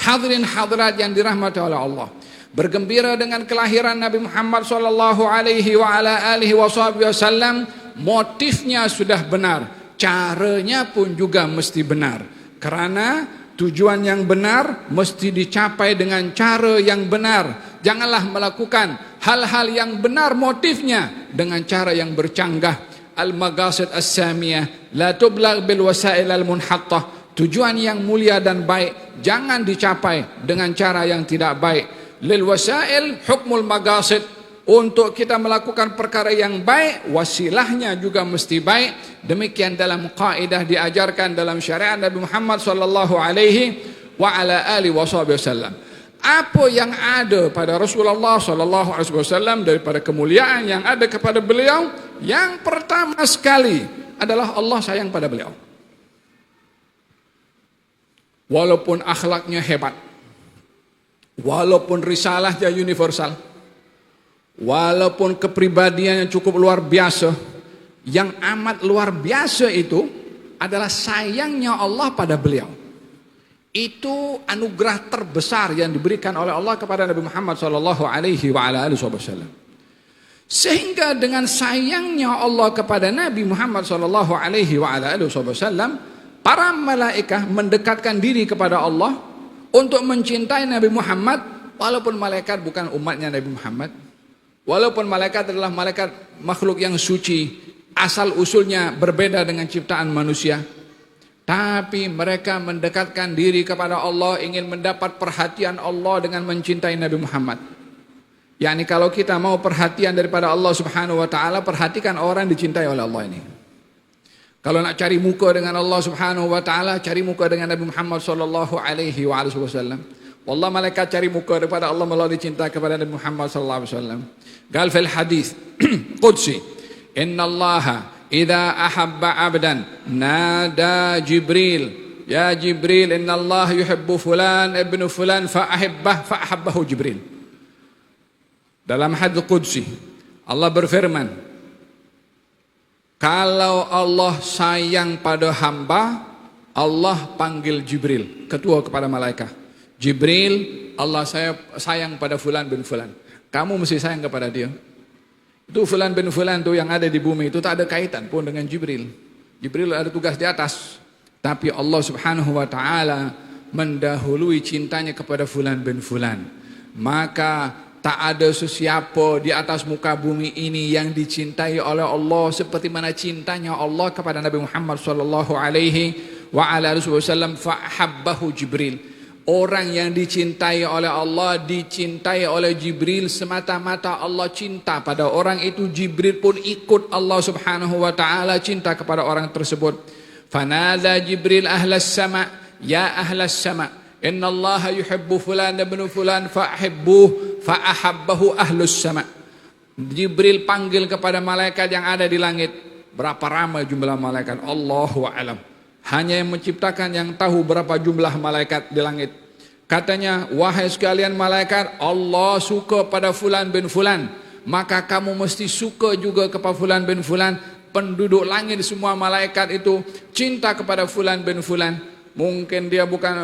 Hadirin hadirat yang dirahmati oleh Allah, bergembira dengan kelahiran Nabi Muhammad sallallahu alaihi wa ala alihi wasallam, motifnya sudah benar, caranya pun juga mesti benar. Karena tujuan yang benar mesti dicapai dengan cara yang benar. Janganlah melakukan hal-hal yang benar motifnya dengan cara yang bercanggah. Al-maqasid as-samiyah la tublagh bil wasail al-munhattah. Tujuan yang mulia dan baik jangan dicapai dengan cara yang tidak baik. Lil wasail hukmul maqasid. Untuk kita melakukan perkara yang baik, wasilahnya juga mesti baik. Demikian dalam kaidah diajarkan dalam syariat Nabi Muhammad sallallahu alaihi wa ala alihi wasallam. Apa yang ada pada Rasulullah sallallahu alaihi wasallam daripada kemuliaan yang ada kepada beliau, yang pertama sekali adalah Allah sayang pada beliau. Walaupun akhlaknya hebat, walaupun risalahnya universal, walaupun kepribadiannya cukup luar biasa, yang amat luar biasa itu adalah sayangnya Allah pada beliau. Itu anugerah terbesar yang diberikan oleh Allah kepada Nabi Muhammad sallallahu alaihi wasallam. Sehingga dengan sayangnya Allah kepada Nabi Muhammad sallallahu alaihi wasallam, para malaikat mendekatkan diri kepada Allah untuk mencintai Nabi Muhammad, walaupun malaikat bukan umatnya Nabi Muhammad, walaupun malaikat adalah malaikat makhluk yang suci, asal usulnya berbeda dengan ciptaan manusia, tapi mereka mendekatkan diri kepada Allah, ingin mendapat perhatian Allah dengan mencintai Nabi Muhammad. Yani kalau kita mau perhatian daripada Allah subhanahu wa ta'ala, perhatikan orang dicintai oleh Allah ini. Kalau nak cari muka dengan Allah subhanahu wa ta'ala, cari muka dengan Nabi Muhammad sallallahu alaihi wasallam. Wallah, malaikat cari muka daripada Allah melalui cinta kepada Nabi Muhammad sallallahu alaihi wasallam. Qal fil hadis qudsi, inna Allah idza ahabba 'abdan nada Jibril, ya Jibril inna Allah yuhibbu fulan ibnu fulan fa ahabbahu Jibril. Dalam hadis qudsi Allah berfirman, kalau Allah sayang pada hamba, Allah panggil Jibril, ketua kepada malaikat. Jibril, Allah sayang pada fulan bin fulan. Kamu mesti sayang kepada dia. Itu fulan bin fulan tuh yang ada di bumi itu tak ada kaitan pun dengan Jibril. Jibril ada tugas di atas. Tapi Allah subhanahu wa ta'ala mendahului cintanya kepada fulan bin fulan. Maka tak ada sesiapa di atas muka bumi ini yang dicintai oleh Allah seperti mana cintanya Allah kepada Nabi Muhammad sallallahu alaihi wasallam. Fahabbahu Jibril. Orang yang dicintai oleh Allah dicintai oleh Jibril semata-mata Allah cinta pada orang itu. Jibril pun ikut Allah subhanahu wa ta'ala cinta kepada orang tersebut. Fanadha Jibril ahlas sama, ya ahlas sama, inna Allah yuhibbu fulan ibn fulan fa'ahabbahu ahlus sama. Jibril panggil kepada malaikat yang ada di langit. Berapa ramai jumlah malaikat? Allahu a'lam. Hanya yang menciptakan yang tahu berapa jumlah malaikat di langit. Katanya, wahai sekalian malaikat, Allah suka pada fulan bin fulan, maka kamu mesti suka juga kepada fulan bin fulan. Penduduk langit semua malaikat itu cinta kepada fulan bin fulan. Mungkin dia bukan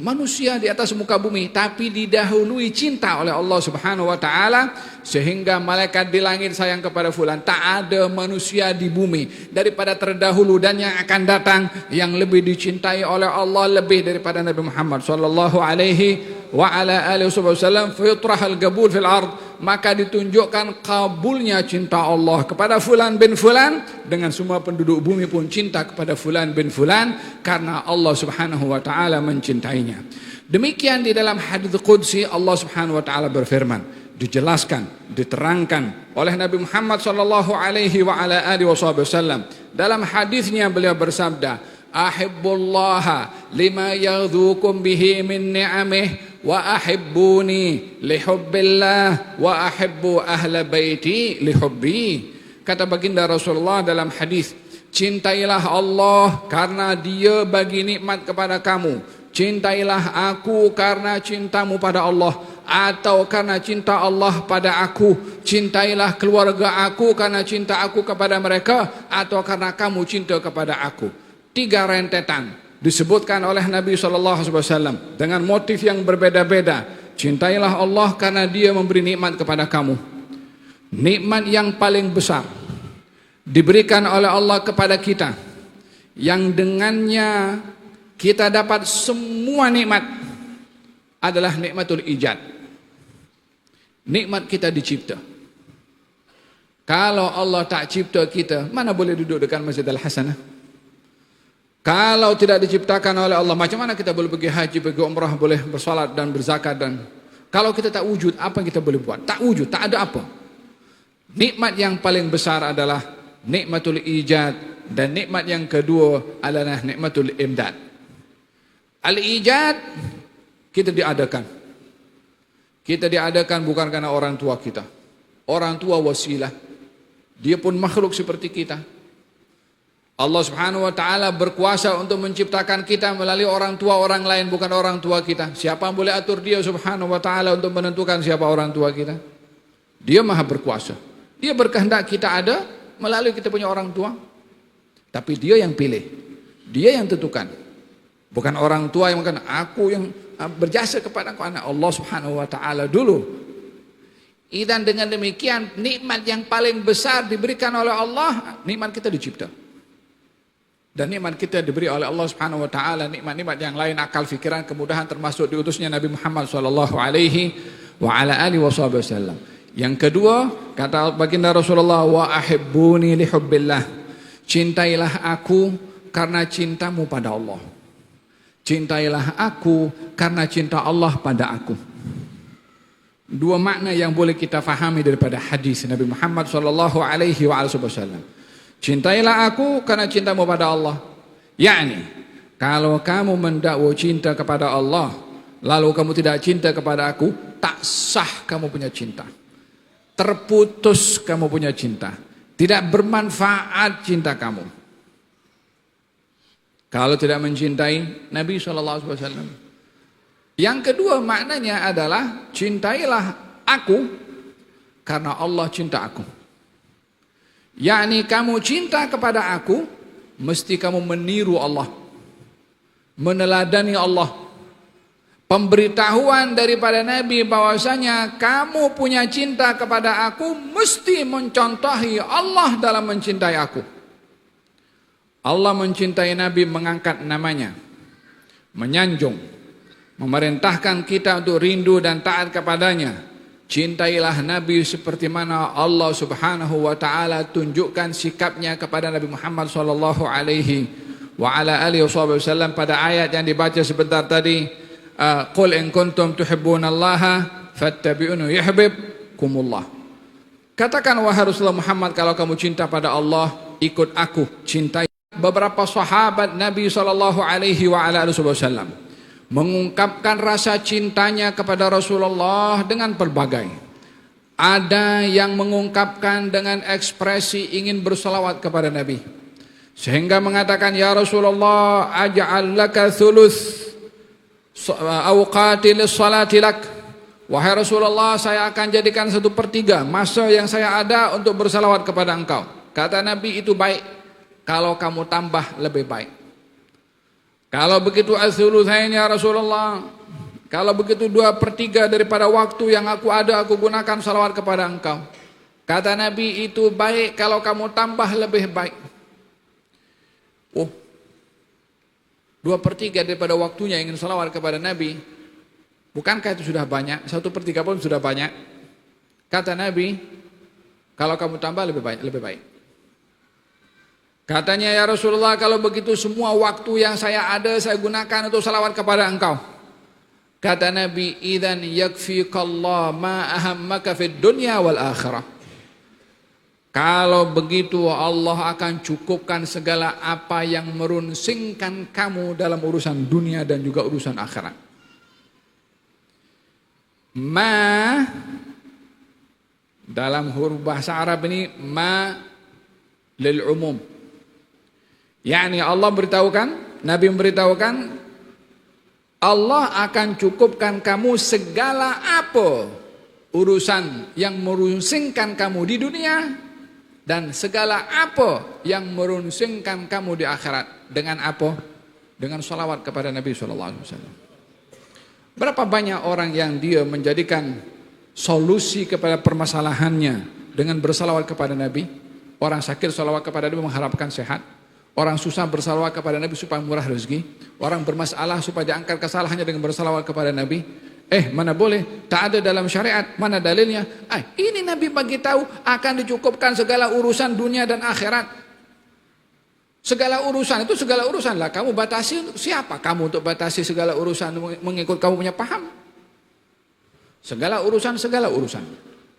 manusia di atas muka bumi, tapi didahului cinta oleh Allah subhanahu wa ta'ala, sehingga malaikat di langit sayang kepada fulan. Tak ada manusia di bumi daripada terdahulu dan yang akan datang yang lebih dicintai oleh Allah lebih daripada Nabi Muhammad sallallahu alaihi wa ala alihi wasallam. Fitrahal qabul fil ard. Maka ditunjukkan kabulnya cinta Allah kepada fulan bin fulan, dengan semua penduduk bumi pun cinta kepada fulan bin fulan karena Allah subhanahu wa ta'ala mencintainya. Demikian di dalam hadits qudsi Allah subhanahu wa ta'ala berfirman, dijelaskan, diterangkan oleh Nabi Muhammad sallallahu alaihi wa ala alihi wasallam. Dalam hadisnya beliau bersabda, ahibbullaha lima yaghdhukum bihi min ni'amih wa ahibbuni lihubbillah wa ahibbu ahla baiti lihubbi. Kata baginda Rasulullah dalam hadis, cintailah Allah karena dia bagi nikmat kepada kamu, cintailah aku karena cintamu pada Allah, atau karena cinta Allah pada aku, cintailah keluarga aku karena cinta aku kepada mereka, atau karena kamu cinta kepada aku. 3 rentetan. disebutkan oleh Nabi SAW dengan motif yang berbeda-beda. Cintailah Allah karena Dia memberi nikmat kepada kamu. Nikmat yang paling besar diberikan oleh Allah kepada kita, yang dengannya kita dapat semua nikmat, adalah nikmatul ijad. Nikmat kita dicipta. Kalau Allah tak cipta kita, mana boleh duduk dekat Masjid Al-Hasanah? Kalau tidak diciptakan oleh Allah, macam mana kita boleh pergi haji, pergi umrah, boleh bersolat dan berzakat? Dan kalau kita tak wujud, apa yang kita boleh buat? Tak wujud, tak ada apa. Nikmat yang paling besar adalah nikmatul ijad, dan nikmat yang kedua adalah nikmatul imdad. Al-ijad, kita diadakan. Kita diadakan bukan karena orang tua kita. Orang tua wasilah. Dia pun makhluk seperti kita. Allah Subhanahu wa taala berkuasa untuk menciptakan kita melalui orang tua orang lain, bukan orang tua kita. Siapa yang boleh atur Dia Subhanahu wa taala untuk menentukan siapa orang tua kita? Dia Maha berkuasa. Dia berkehendak kita ada melalui kita punya orang tua. Tapi Dia yang pilih. Dia yang tentukan. Bukan orang tua yang mengatakan aku yang berjasa kepada anak Allah Subhanahu wa taala dulu. Dan dengan demikian nikmat yang paling besar diberikan oleh Allah, nikmat kita dicipta. Dan nikmat kita diberi oleh Allah Subhanahu wa taala, nikmat-nikmat yang lain, akal, fikiran, kemudahan, termasuk diutusnya Nabi Muhammad sallallahu alaihi wa ala alihi wasallam. Yang kedua, kata baginda Rasulullah, wa ahibbuni li hubbillah. Cintailah aku karena cintamu pada Allah. Cintailah aku karena cinta Allah pada aku. Dua makna yang boleh kita fahami daripada hadis Nabi Muhammad sallallahu alaihi wasallam. Cintailah aku karena cintamu pada Allah. Yakni, kalau kamu mendakwa cinta kepada Allah, lalu kamu tidak cinta kepada aku, tak sah kamu punya cinta. Terputus kamu punya cinta. Tidak bermanfaat cinta kamu. Kalau tidak mencintai Nabi SAW. Yang kedua maknanya adalah cintailah aku karena Allah cinta aku. Yakni kamu cinta kepada aku, mesti kamu meniru Allah, meneladani Allah. Pemberitahuan daripada Nabi bahwasanya kamu punya cinta kepada aku mesti mencontohi Allah dalam mencintai aku. Allah mencintai Nabi, mengangkat namanya, menyanjung, memerintahkan kita untuk rindu dan taat kepadanya. Cintailah Nabi seperti mana Allah Subhanahu wa taala tunjukkan sikapnya kepada Nabi Muhammad sallallahu alaihi wa ala alihi wasallam pada ayat yang dibaca sebentar tadi. Qul in kuntum tuhibbunallaha fattabi'uni yuhibbukumullah. Katakan wahai Rasulullah Muhammad, kalau kamu cinta pada Allah, ikut aku. Cintai. Beberapa sahabat Nabi sallallahu alaihi wa ala alihi wasallam mengungkapkan rasa cintanya kepada Rasulullah dengan pelbagai. Ada yang mengungkapkan dengan ekspresi ingin bersalawat kepada Nabi, sehingga mengatakan, ya Rasulullah, aj'al laka thuluth awqati lis-salati lak. Wahai Rasulullah, saya akan jadikan 1/3 masa yang saya ada untuk bersalawat kepada engkau. Kata Nabi, itu baik, kalau kamu tambah lebih baik. Kalau begitu as-thulutsain ya Rasulullah, kalau begitu 2/3 daripada waktu yang aku ada aku gunakan salawat kepada engkau. Kata Nabi, itu baik, kalau kamu tambah lebih baik. 2/3 daripada waktunya ingin salawat kepada Nabi, bukankah itu sudah banyak? 1/3 pun sudah banyak. Kata Nabi, kalau kamu tambah lebih baik. Katanya, ya Rasulullah, kalau begitu semua waktu yang saya ada saya gunakan untuk salawat kepada engkau. Kata Nabi, idzan yakfikallah ma ahammaka fid dunya wal akhirah. Kalau begitu Allah akan cukupkan segala apa yang merunsingkan kamu dalam urusan dunia dan juga urusan akhirat. Ma dalam huruf bahasa Arab ini ma lil umum. Yakni Allah beritahukan, Nabi memberitahukan, Allah akan cukupkan kamu segala apa urusan yang merunsingkan kamu di dunia dan segala apa yang merunsingkan kamu di akhirat. Dengan apa? dengan salawat kepada Nabi SAW. Berapa banyak orang yang dia menjadikan solusi kepada permasalahannya dengan bersalawat kepada Nabi. Orang sakit salawat kepada Nabi mengharapkan sehat. Orang susah bersalawat kepada Nabi supaya murah rezeki. Orang bermasalah supaya diangkat kesalahannya dengan bersalawat kepada Nabi. Mana boleh, tak ada dalam syariat, mana dalilnya? Ini Nabi bagi tahu akan dicukupkan segala urusan dunia dan akhirat. Segala urusan itu segala urusan lah. Kamu batasi siapa? Kamu untuk batasi segala urusan mengikut kamu punya paham? Segala urusan.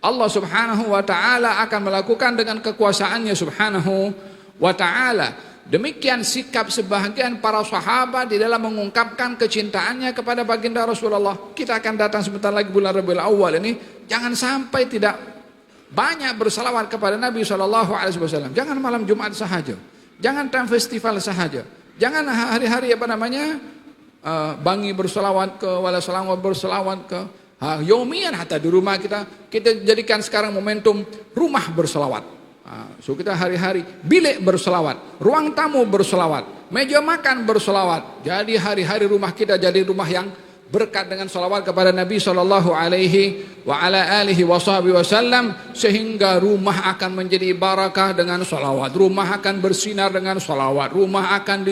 Allah subhanahu wa ta'ala akan melakukan dengan kekuasaannya subhanahu wa ta'ala. Demikian sikap sebahagian para sahabat di dalam mengungkapkan kecintaannya kepada baginda Rasulullah. Kita akan datang sebentar lagi bulan Rabiul Awal ini. Jangan sampai tidak banyak bersalawat kepada Nabi SAW. Jangan malam Jumat sahaja. Jangan time festival sahaja. Jangan hari-hari bangi berselawat ke, wala salawat berselawat ke. Yomian hatta di rumah kita jadikan sekarang momentum rumah berselawat. So kita hari-hari bilik berselawat, ruang tamu berselawat, meja makan berselawat. Jadi hari-hari rumah kita jadi rumah yang berkat dengan salawat kepada Nabi sallallahu alaihi wa ala alihi wasallam, sehingga rumah akan menjadi barakah dengan salawat, rumah akan bersinar dengan salawat, rumah akan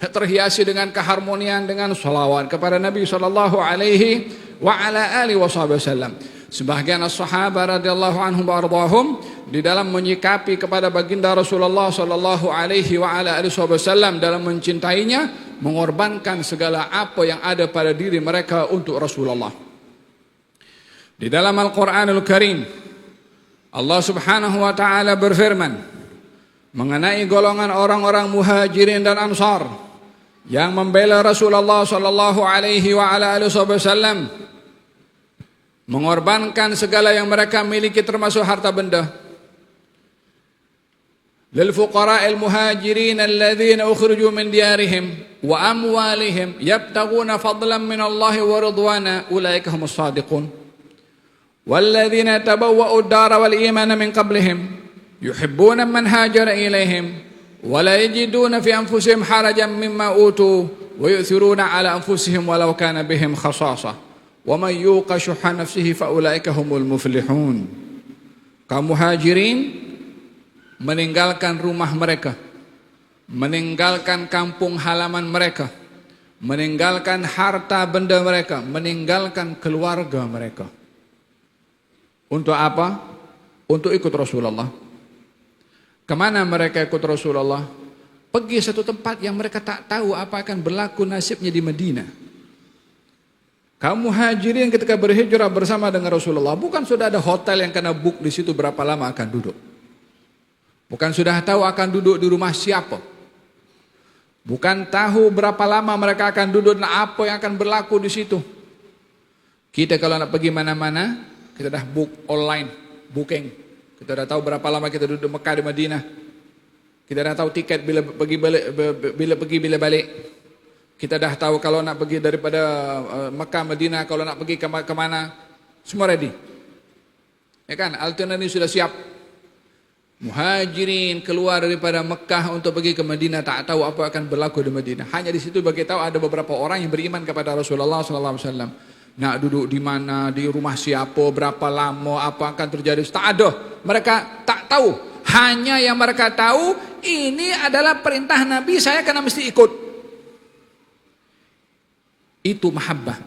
terhiasi dengan keharmonian dengan salawat kepada Nabi sallallahu alaihi wa ala alihi wasallam. Sebahagian as-sahabat radhiyallahu anhum wa ardhahum di dalam menyikapi kepada baginda Rasulullah sallallahu alaihi wa ala alihi wasallam dalam mencintainya, mengorbankan segala apa yang ada pada diri mereka untuk Rasulullah. Di dalam Al-Quranul Karim, Allah subhanahu wa ta'ala berfirman mengenai golongan orang-orang muhajirin dan ansar yang membela Rasulullah sallallahu alaihi wa ala alihi wasallam, mengorbankan segala yang mereka miliki termasuk harta benda. Lil fuqara'il muhajirin alladhina ukhriju min diyarihim wa amwalihim yabtaghuna fadlan min Allah wa ridwana ulaika humus shadiqun. Walladhina tabawwa'u ad-dara wal imana min qablihim yuhibbuna man hajara ilaihim wa la yajiduna fi anfusihim harajan mimma utu wa yu'thiruna ala anfusihim walau kana bihim khasasah. Wa man yuqa shuhha nafsihi fa ulaika humul muflihun. Kaum muhajirin meninggalkan rumah mereka, meninggalkan kampung halaman mereka, meninggalkan harta benda mereka, meninggalkan keluarga mereka. Untuk apa? Untuk ikut Rasulullah. Kemana mereka ikut Rasulullah? Pergi satu tempat yang mereka tak tahu apa akan berlaku nasibnya di Madinah. Kaum muhajirin ketika berhijrah bersama dengan Rasulullah, bukan sudah ada hotel yang kena book di situ berapa lama akan duduk. Bukan sudah tahu akan duduk di rumah siapa. Bukan tahu berapa lama mereka akan duduk dan apa yang akan berlaku di situ. Kita kalau nak pergi mana-mana, kita dah book online, booking. Kita dah tahu berapa lama kita duduk di Mekah di Madinah. Kita dah tahu tiket bila pergi bila balik. Kita dah tahu kalau nak pergi daripada Mekah Madinah, kalau nak pergi ke mana, semua ready. Ya kan, alternatif sudah siap. Muhajirin keluar daripada Mekah untuk pergi ke Madinah, tak tahu apa akan berlaku di Madinah. Hanya di situ bagi tahu ada beberapa orang yang beriman kepada Rasulullah SAW. Nak duduk di mana, di rumah siapa, berapa lama, apa akan terjadi, tak ada. Mereka tak tahu. Hanya yang mereka tahu, ini adalah perintah Nabi, saya kena mesti ikut. Itu mahabbah.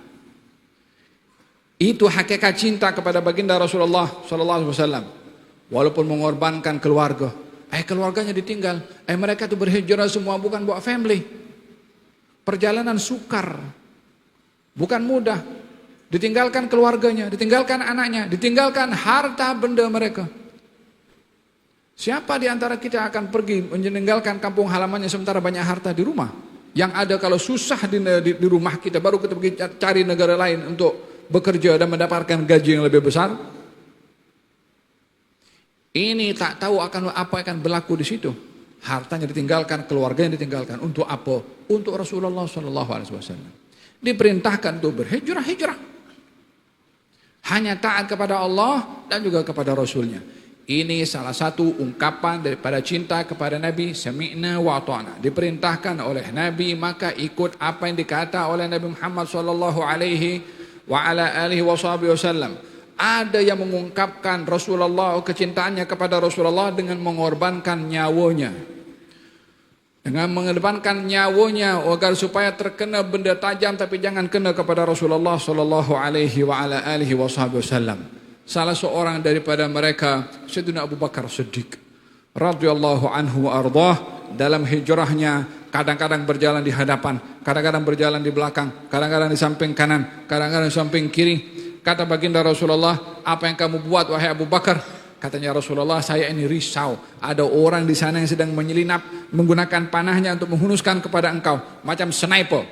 Itu hakikat cinta kepada baginda Rasulullah SAW. Walaupun mengorbankan keluarga, keluarganya ditinggal, mereka itu berhijrah semua bukan buat family. Perjalanan sukar, bukan mudah. Ditinggalkan keluarganya, ditinggalkan anaknya, ditinggalkan harta benda mereka. Siapa di antara kita akan pergi meninggalkan kampung halamannya sementara banyak harta di rumah? Yang ada kalau susah di rumah kita, baru kita pergi cari negara lain untuk bekerja dan mendapatkan gaji yang lebih besar. Ini tak tahu akan apa akan berlaku di situ. Hartanya ditinggalkan, keluarganya ditinggalkan. Untuk apa? Untuk Rasulullah SAW. Diperintahkan untuk berhijrah. Hanya taat kepada Allah dan juga kepada Rasulnya. Ini salah satu ungkapan daripada cinta kepada Nabi, sami'na wa ata'na. Diperintahkan oleh Nabi, maka ikut apa yang dikata oleh Nabi Muhammad sallallahu alaihi wa ala alihi wasallam. Ada yang mengungkapkan Rasulullah, kecintaannya kepada Rasulullah dengan mengorbankan nyawanya. Dengan mengorbankan nyawanya agar supaya terkena benda tajam tapi jangan kena kepada Rasulullah sallallahu alaihi wa ala alihi wasallam. Salah seorang daripada mereka Sayyidina Abu Bakar Siddiq radhiyallahu anhu wa ardhah, dalam hijrahnya kadang-kadang berjalan di hadapan, kadang-kadang berjalan di belakang, kadang-kadang di samping kanan, kadang-kadang di samping kiri. Kata baginda Rasulullah, apa yang kamu buat wahai Abu Bakar? Katanya Rasulullah, saya ini risau, ada orang di sana yang sedang menyelinap menggunakan panahnya untuk menghunuskan kepada engkau macam sniper.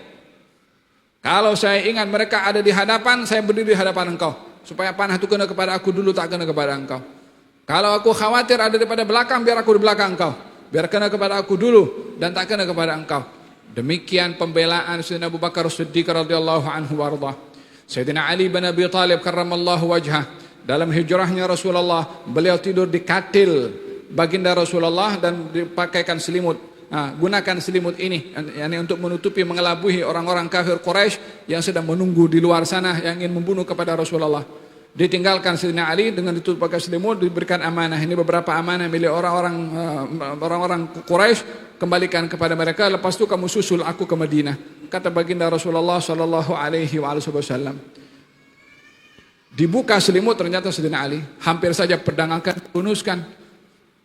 Kalau saya ingat mereka ada di hadapan, saya berdiri di hadapan engkau supaya panah itu kena kepada aku dulu, tak kena kepada engkau. Kalau aku khawatir ada daripada belakang, biar aku di belakang engkau, biar kena kepada aku dulu dan tak kena kepada engkau. Demikian pembelaan Sayyidina Abu Bakar Siddiq radhiyallahu anhu warḍah. Sayyidina Ali bin Abi Thalib karramallahu wajhah, dalam hijrahnya Rasulullah, beliau tidur di katil baginda Rasulullah dan dipakaikan selimut. Gunakan selimut ini untuk menutupi, mengelabuhi orang-orang kafir Quraisy yang sedang menunggu di luar sana yang ingin membunuh kepada Rasulullah. Ditinggalkan Sayyidina Ali dengan ditutup pakai selimut, diberikan amanah. Ini beberapa amanah milik orang-orang Quraisy, kembalikan kepada mereka, lepas itu kamu susul aku ke Madinah. Kata baginda Rasulullah sallallahu alaihi wasallam. Dibuka selimut, ternyata Sayyidina Ali, hampir saja pedang akan dihunuskan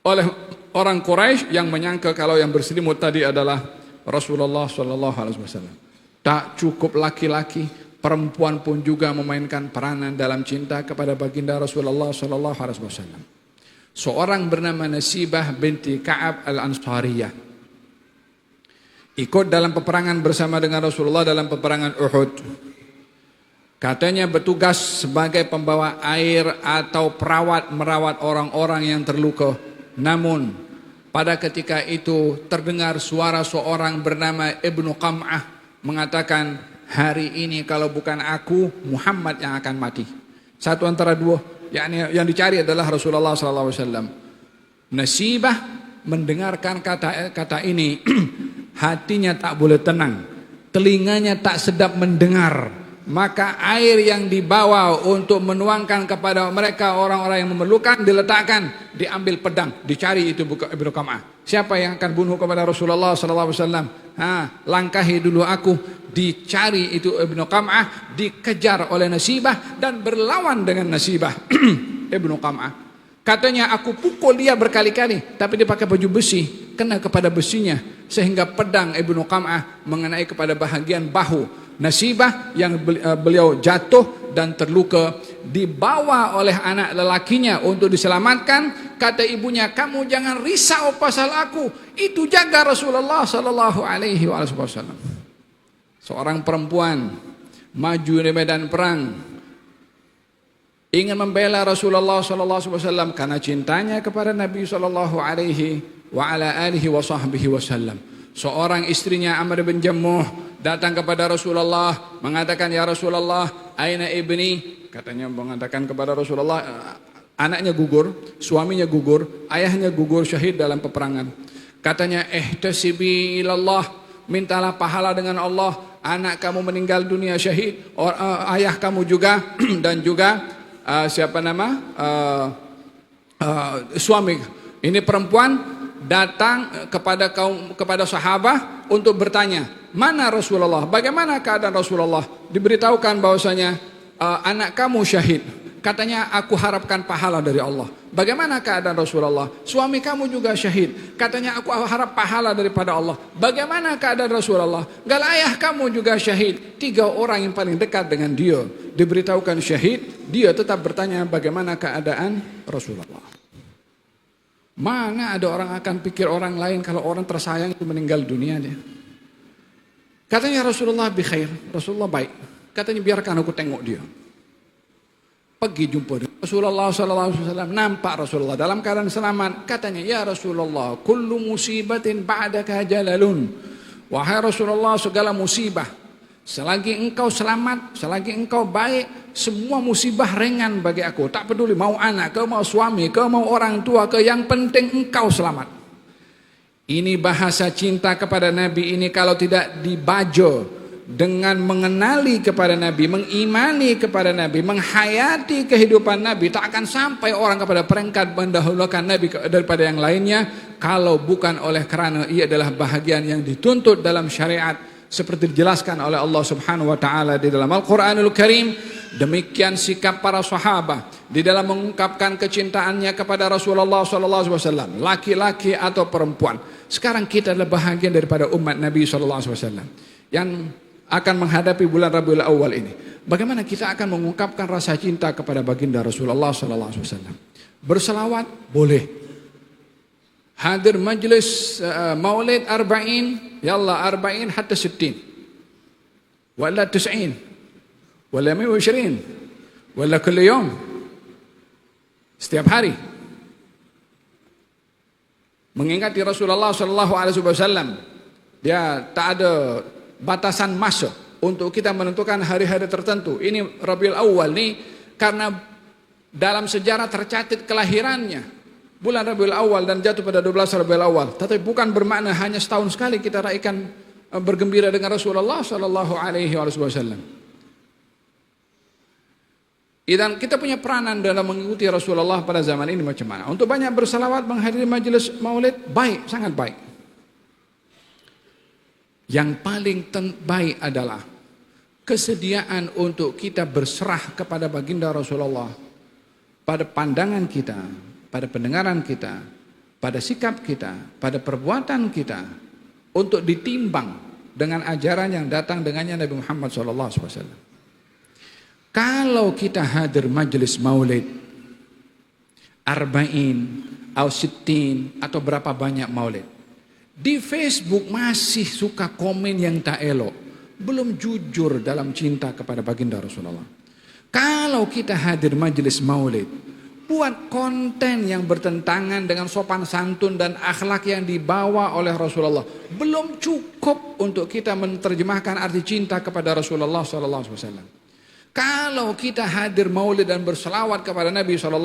oleh orang Quraisy yang menyangka kalau yang berselimut tadi adalah Rasulullah sallallahu alaihi wasallam. Tak cukup laki-laki, perempuan pun juga memainkan peranan dalam cinta kepada baginda Rasulullah sallallahu alaihi wasallam. Seorang bernama Nasibah binti Ka'ab al-Ansariyah ikut dalam peperangan bersama dengan Rasulullah dalam peperangan Uhud. Katanya bertugas sebagai pembawa air atau merawat orang-orang yang terluka. Namun pada ketika itu terdengar suara seorang bernama Ibnu Qam'ah mengatakan, hari ini kalau bukan aku, Muhammad yang akan mati. Satu antara dua, yang dicari adalah Rasulullah SAW. Nasibah mendengarkan kata ini, hatinya tak boleh tenang, telinganya tak sedap mendengar. Maka air yang dibawa untuk menuangkan kepada mereka orang-orang yang memerlukan diletakkan, diambil pedang, dicari itu Ibnu Qam'ah. Siapa yang akan bunuh kepada Rasulullah SAW? Langkahi dulu aku. Dicari itu Ibnu Qam'ah, dikejar oleh Nasibah dan berlawan dengan Nasibah. Ibnu Qam'ah katanya, aku pukul dia berkali-kali, tapi dia pakai baju besi, kena kepada besinya sehingga pedang Ibnu Qam'ah mengenai kepada bahagian bahu Nasibah yang beliau jatuh dan terluka. Dibawa oleh anak lelakinya untuk diselamatkan. Kata ibunya, kamu jangan risau pasal aku, itu jaga Rasulullah sallallahu alaihi wasallam. Seorang perempuan maju di medan perang, ingin membela Rasulullah sallallahu alaihi wasallam karena cintanya kepada Nabi sallallahu alaihi wasallam. Seorang istrinya Amr bin Jammuh datang kepada Rasulullah mengatakan, ya Rasulullah, aina ibni? Katanya mengatakan kepada Rasulullah, anaknya gugur, suaminya gugur, ayahnya gugur syahid dalam peperangan. Katanya, ihtasibi ilallah, mintalah pahala dengan Allah, anak kamu meninggal dunia syahid, ayah kamu juga dan juga suami. Ini perempuan datang kepada sahabat untuk bertanya, mana Rasulullah? Bagaimana keadaan Rasulullah? Diberitahukan bahwasanya anak kamu syahid. Katanya, aku harapkan pahala dari Allah. Bagaimana keadaan Rasulullah? Suami kamu juga syahid. Katanya, aku harap pahala daripada Allah. Bagaimana keadaan Rasulullah? Gal ayah kamu juga syahid. 3 orang yang paling dekat dengan dia diberitahukan syahid. Dia tetap bertanya bagaimana keadaan Rasulullah. Mana ada orang akan pikir orang lain kalau orang tersayang itu meninggal dunia dia. Katanya Rasulullah bi khair, Rasulullah baik. Katanya biarkan aku tengok dia. Pergi jumpa dengan Rasulullah SAW, nampak Rasulullah dalam keadaan selamat. Katanya, ya Rasulullah, kullu musibatin ba'daka jalalun. Wahai Rasulullah, segala musibah Selagi engkau selamat, selagi engkau baik, semua musibah ringan bagi aku. Tak peduli mau anak, kau mau suami, kau mau orang tua, yang penting engkau selamat. Ini bahasa cinta kepada Nabi ini kalau tidak dibajo dengan mengenali kepada Nabi, mengimani kepada Nabi, menghayati kehidupan Nabi, tak akan sampai orang kepada peringkat mendahulukan Nabi daripada yang lainnya, kalau bukan oleh karena ia adalah bahagian yang dituntut dalam syariat seperti dijelaskan oleh Allah Subhanahu wa taala di dalam Al-Qur'anul Karim. Demikian sikap para sahabat di dalam mengungkapkan kecintaannya kepada Rasulullah SAW, laki-laki atau perempuan. Sekarang kita adalah bahagian daripada umat Nabi SAW yang akan menghadapi bulan Rabiul Awal ini. Bagaimana kita akan mengungkapkan rasa cinta kepada baginda Rasulullah SAW? Berselawat boleh. Hadir majlis maulid arba'in, yalla arba'in hatta 60. Wala 90. Wala 120. Wala kulli yawm. Setiap hari. Mengingati Rasulullah SAW. Dia tak ada batasan masa untuk kita menentukan hari-hari tertentu. Ini Rabiul Awal ini karena dalam sejarah tercatat kelahirannya bulan Rabiul Awal dan jatuh pada 12 Rabiul Awal. Tetapi bukan bermakna hanya setahun sekali kita raihkan bergembira dengan Rasulullah SAW. Dan kita punya peranan dalam mengikuti Rasulullah pada zaman ini macam mana? Untuk banyak bersalawat, menghadiri majelis maulid, baik, sangat baik. Yang paling baik adalah kesediaan untuk kita berserah kepada baginda Rasulullah pada pandangan kita, pada pendengaran kita, pada sikap kita, pada perbuatan kita, untuk ditimbang dengan ajaran yang datang dengannya Nabi Muhammad SAW. Kalau kita hadir majelis maulid arba'in atau sittin atau berapa banyak maulid, di Facebook masih suka komen yang tak elok, belum jujur dalam cinta kepada baginda Rasulullah. Kalau kita hadir majelis maulid, buat konten yang bertentangan dengan sopan santun dan akhlak yang dibawa oleh Rasulullah, belum cukup untuk kita menerjemahkan arti cinta kepada Rasulullah SAW. Kalau kita hadir maulid dan berselawat kepada Nabi SAW,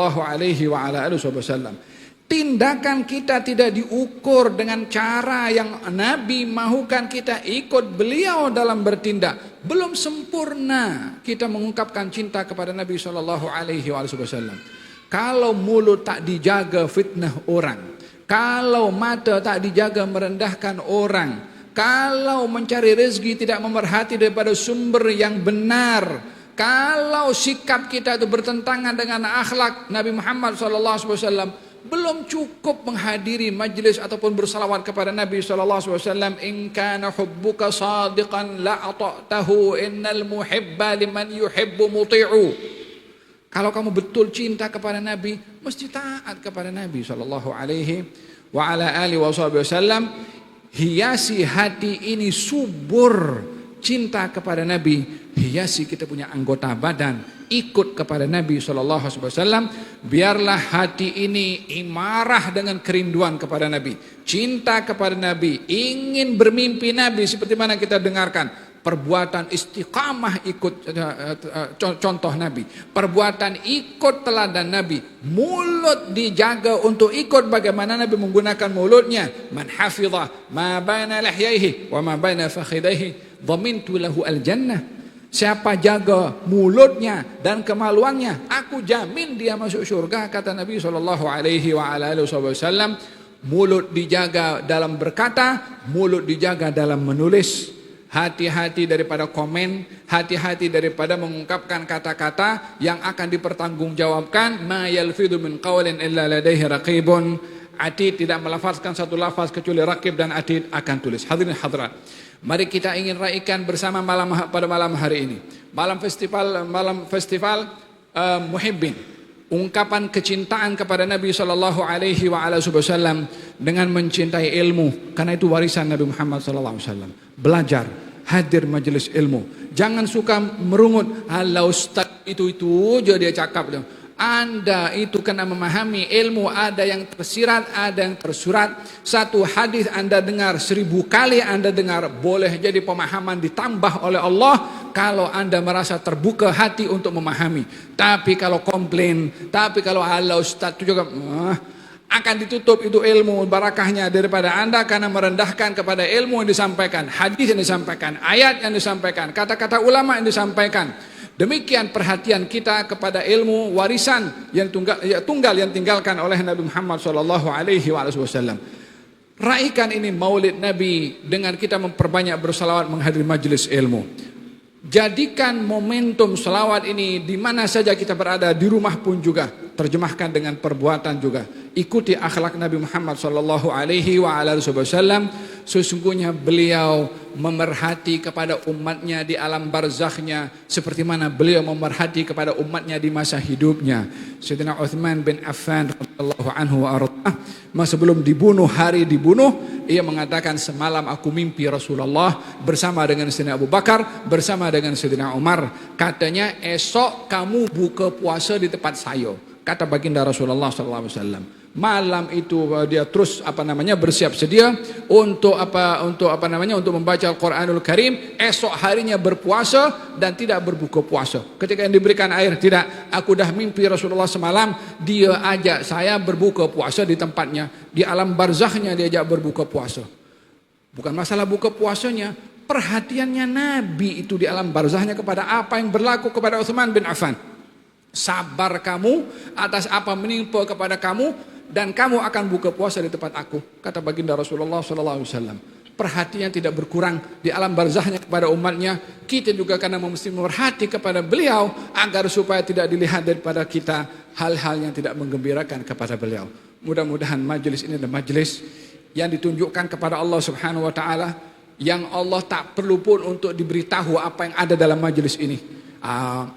tindakan kita tidak diukur dengan cara yang Nabi mahukan kita ikut beliau dalam bertindak. Belum sempurna kita mengungkapkan cinta kepada Nabi SAW. Kalau mulut tak dijaga fitnah orang, kalau mata tak dijaga merendahkan orang, kalau mencari rezeki tidak memerhati daripada sumber yang benar, kalau sikap kita itu bertentangan dengan akhlak Nabi Muhammad SAW, belum cukup menghadiri majlis ataupun bersalawat kepada Nabi SAW. In kana hubbuka sadiqan la ata'tahu innal muhibba liman yuhibbu muti'u. Kalau kamu betul cinta kepada Nabi, mesti taat kepada Nabi SAW. Hiasi hati ini subur cinta kepada Nabi, hiasi kita punya anggota badan ikut kepada Nabi SAW. Biarlah hati ini imarah dengan kerinduan kepada Nabi, cinta kepada Nabi, ingin bermimpi Nabi seperti mana kita dengarkan. Perbuatan istiqamah ikut contoh Nabi, perbuatan ikut teladan Nabi, mulut dijaga untuk ikut bagaimana Nabi menggunakan mulutnya. Man hafidha ma baina lahyaihi wa ma baina fakhidaihi dhamintu lahu al-jannah. Siapa jaga mulutnya dan kemaluannya, aku jamin dia masuk surga, kata Nabi SAW. Mulut dijaga dalam berkata, mulut dijaga dalam menulis. Hati-hati daripada komen, hati-hati daripada mengungkapkan kata-kata yang akan dipertanggungjawabkan. Ma yalfidhu min qawlin illa ladaihi raqibun. Atid tidak melafazkan satu lafaz kecuali raqib dan atid akan tulis. Hadirin hadirat, mari kita ingin raikan bersama pada malam hari ini, malam festival Muhibbin, ungkapan kecintaan kepada Nabi SAW dengan mencintai ilmu, karena itu warisan Nabi Muhammad SAW. Belajar, hadir majelis ilmu, jangan suka merungut, ala ustaz itu aja dia cakap. Anda itu kena memahami ilmu, ada yang tersirat, ada yang tersurat. Satu hadis Anda dengar 1000 kali Anda dengar, boleh jadi pemahaman ditambah oleh Allah kalau Anda merasa terbuka hati untuk memahami. Tapi kalau komplain, tapi kalau Allah Ustaz itu juga akan ditutup itu ilmu barakahnya daripada Anda karena merendahkan kepada ilmu yang disampaikan, hadis yang disampaikan, ayat yang disampaikan, kata-kata ulama yang disampaikan. Demikian perhatian kita kepada ilmu warisan yang tunggal yang tinggalkan oleh Nabi Muhammad SAW. Raikan ini maulid Nabi dengan kita memperbanyak bersalawat menghadiri majelis ilmu. Jadikan momentum selawat ini di mana saja kita berada, di rumah pun juga, terjemahkan dengan perbuatan juga. Ikuti akhlak Nabi Muhammad SAW. Sesungguhnya beliau memerhati kepada umatnya di alam barzakhnya seperti mana beliau memerhati kepada umatnya di masa hidupnya. Sayyidina Uthman bin Affan radhiyallahu anhu wa ardhah, masa sebelum dibunuh, hari dibunuh, ia mengatakan, semalam aku mimpi Rasulullah bersama dengan Sayyidina Abu Bakar, bersama dengan Sayyidina Umar. Katanya, esok kamu buka puasa di tempat saya, kata baginda Rasulullah SAW. Malam itu dia terus bersiap sedia untuk untuk membaca Al-Qur'anul Karim. Esok harinya berpuasa dan tidak berbuka puasa. Ketika yang diberikan air, tidak, aku dah mimpi Rasulullah semalam, dia ajak saya berbuka puasa di tempatnya, di alam barzakhnya diajak berbuka puasa. Bukan masalah buka puasanya, perhatiannya Nabi itu di alam barzakhnya kepada apa yang berlaku kepada Utsman bin Affan. Sabar kamu atas apa menimpa kepada kamu, dan kamu akan buka puasa di tempat aku, kata baginda Rasulullah SAW. Perhatian tidak berkurang di alam barzakhnya kepada umatnya. Kita juga karena mesti memerhati kepada beliau agar supaya tidak dilihat daripada kita hal-hal yang tidak menggembirakan kepada beliau. Mudah-mudahan majelis ini adalah majelis yang ditunjukkan kepada Allah Subhanahu wa taala, yang Allah tak perlu pun untuk diberitahu apa yang ada dalam majelis ini.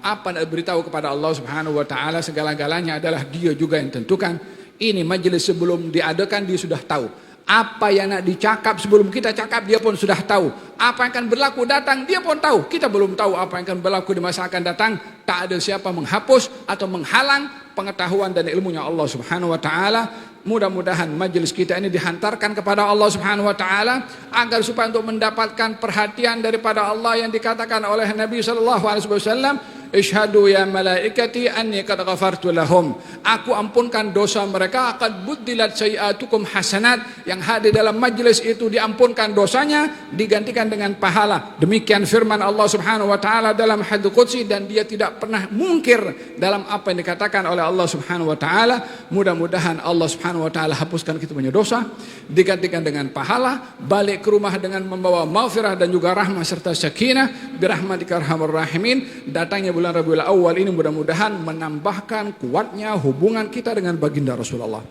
Apa yang diberitahu kepada Allah Subhanahu wa taala, segala-galanya adalah Dia juga yang tentukan. Ini majelis sebelum diadakan dia sudah tahu. Apa yang nak dicakap sebelum kita cakap dia pun sudah tahu. Apa yang akan berlaku datang dia pun tahu. Kita belum tahu apa yang akan berlaku di masa akan datang. Tak ada siapa menghapus atau menghalang pengetahuan dan ilmunya Allah Subhanahu wa taala. Mudah-mudahan majelis kita ini dihantarkan kepada Allah Subhanahu wa taala agar supaya untuk mendapatkan perhatian daripada Allah yang dikatakan oleh Nabi sallallahu alaihi wasallam, "Ishhadu ya malaikati anni qad ghafartu lahum." Aku ampunkan dosa mereka, qad buddilat sayiatukum hasanat. Yang hadir dalam majelis itu diampunkan dosanya, digantikan dengan pahala. Demikian firman Allah Subhanahu wa taala dalam hadits qudsi, dan dia tidak pernah mungkir dalam apa yang dikatakan oleh Allah Subhanahu wa taala. Mudah-mudahan Allah Subhanahu wa taala hapuskan kita punya dosa, digantikan dengan pahala, balik ke rumah dengan membawa maghfirah dan juga rahmah serta sakinah birahmatika arhamar rahimin. Datangnya bulan Rabiul Awal ini mudah-mudahan menambahkan kuatnya hubungan kita dengan baginda Rasulullah.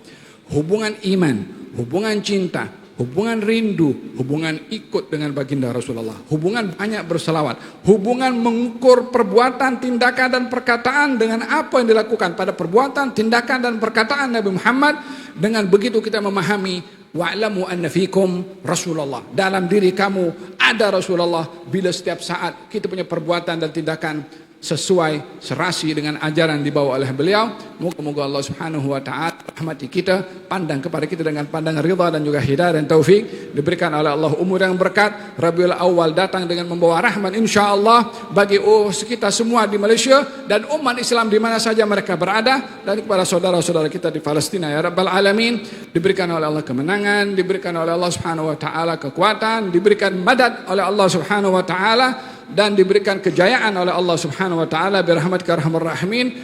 Hubungan iman, hubungan cinta, hubungan rindu, hubungan ikut dengan baginda Rasulullah, hubungan banyak berselawat, hubungan mengukur perbuatan, tindakan dan perkataan dengan apa yang dilakukan pada perbuatan, tindakan dan perkataan Nabi Muhammad. Dengan begitu kita memahami, wa'lamu anna fikum Rasulullah, dalam diri kamu ada Rasulullah. Bila setiap saat kita punya perbuatan dan tindakan sesuai serasi dengan ajaran dibawa oleh beliau, moga-moga Allah Subhanahu wa taala rahmati kita, pandang kepada kita dengan pandangan ridha dan juga hidayah dan taufik. Diberikan oleh Allah umur yang berkat, Rabiul Awal datang dengan membawa rahmat insyaallah bagi kita semua di Malaysia dan umat Islam di mana saja mereka berada, dan kepada saudara-saudara kita di Palestina ya rabbal alamin. Diberikan oleh Allah kemenangan, diberikan oleh Allah Subhanahu wa taala kekuatan, diberikan madad oleh Allah Subhanahu wa taala, dan diberikan kejayaan oleh Allah Subhanahu wa taala birahmatika arhamar rahimin.